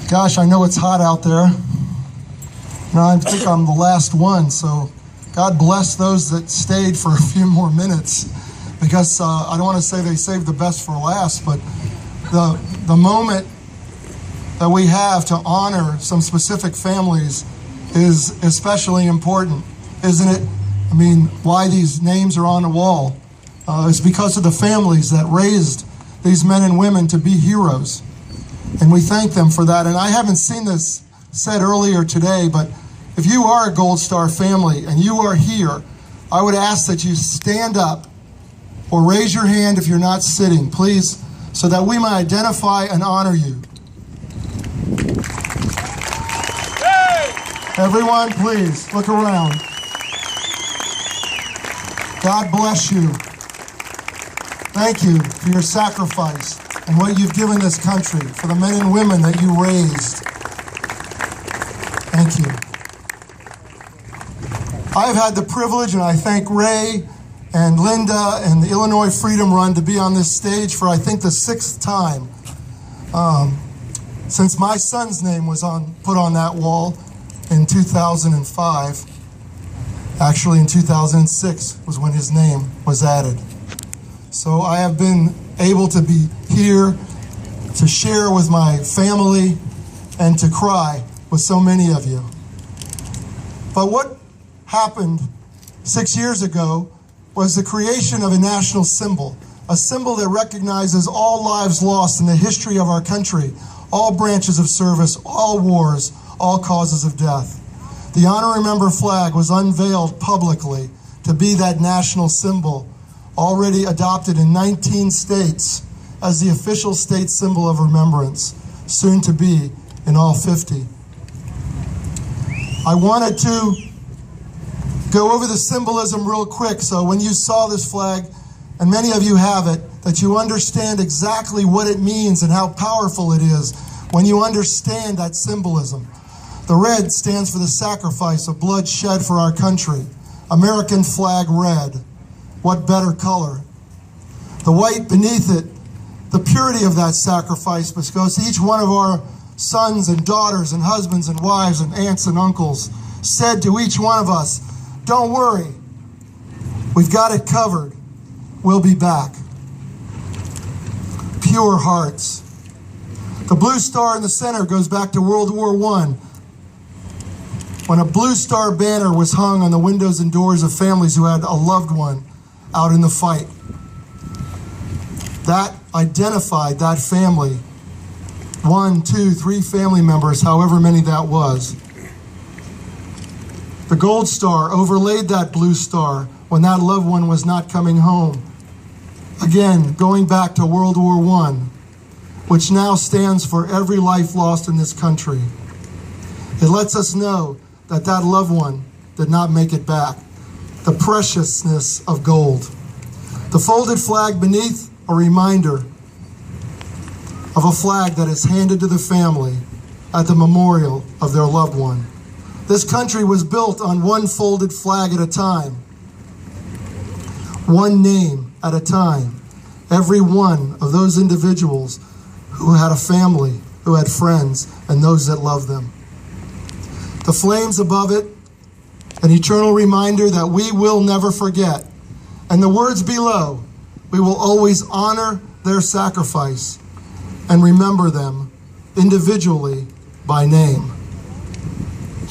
Gosh, I know it's hot out there. Now I think I'm the last one, so God bless those that stayed for a few more minutes, because I don't want to say they saved the best for last, but the moment that we have to honor some specific families is especially important, isn't it? I mean, why these names are on the wall is because of the families that raised these men and women to be heroes. And we thank them for that. And I haven't seen this said earlier today, but if you are a Gold Star family and you are here, I would ask that you stand up or raise your hand if you're not sitting, please, so that we might identify and honor you. Everyone, please, look around. God bless you. Thank you for your sacrifice and what you've given this country, for the men and women that you raised. Thank you. I've had the privilege, and I thank Ray and Linda and the Illinois Freedom Run, to be on this stage for, I think, the 6th time since my son's name was put on that wall in 2005. Actually, in 2006 was when his name was added. So I have been able to be here to share with my family and to cry with so many of you. But what happened 6 years ago was the creation of a national symbol, a symbol that recognizes all lives lost in the history of our country, all branches of service, all wars, all causes of death. The Honor Remember flag was unveiled publicly to be that national symbol, already adopted in 19 states as the official state symbol of remembrance, soon to be in all 50. I wanted to go over the symbolism real quick, so when you saw this flag, and many of you have it, that you understand exactly what it means and how powerful it is when you understand that symbolism. The red stands for the sacrifice of blood shed for our country. American flag red. What better color? The white beneath it, the purity of that sacrifice, because each one of our sons and daughters and husbands and wives and aunts and uncles said to each one of us, "Don't worry, we've got it covered. We'll be back." Pure hearts. The blue star in the center goes back to World War I, when a blue star banner was hung on the windows and doors of families who had a loved one out in the fight. That identified that family. 1, 2, 3 family members, however many that was. The gold star overlaid that blue star when that loved one was not coming home. Again, going back to World War I, which now stands for every life lost in this country. It lets us know that that loved one did not make it back. The preciousness of gold. The folded flag beneath, a reminder of a flag that is handed to the family at the memorial of their loved one. This country was built on one folded flag at a time, one name at a time. Every one of those individuals who had a family, who had friends, and those that loved them. The flames above it, an eternal reminder that we will never forget. And the words below, we will always honor their sacrifice and remember them individually by name.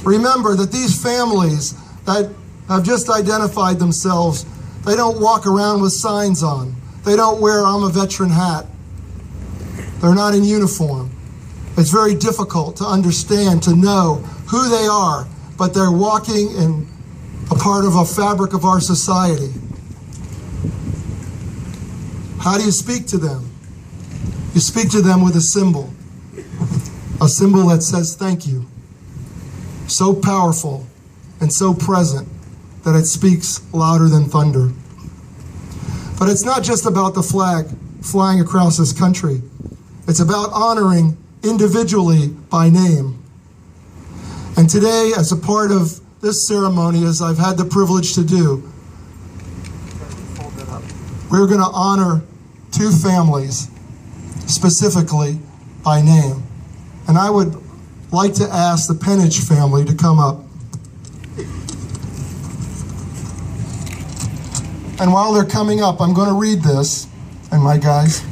Remember that these families that have just identified themselves, they don't walk around with signs on. They don't wear "I'm a veteran" hat. They're not in uniform. It's very difficult to understand, to know who they are, but they're walking in a part of a fabric of our society. How do you speak to them? You speak to them with a symbol that says thank you. So powerful and so present that it speaks louder than thunder. But it's not just about the flag flying across this country. It's about honoring individually by name. And today, as a part of this ceremony, as I've had the privilege to do, we're going to honor 2 families specifically by name. And I would like to ask the Penich family to come up. And while they're coming up, I'm going to read this, and my guys,